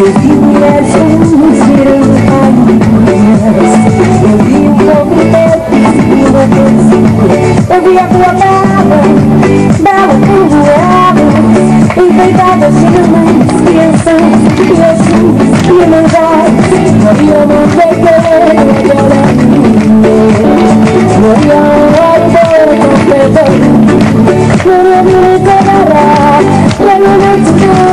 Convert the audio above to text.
mulheres cheirando rainhas. Eu vi um pouco de uma coisa. Eu vi a tua bala voada, enfeitada, cheiras, crianças, crianças, e mensagens. E eu não sei quem agora no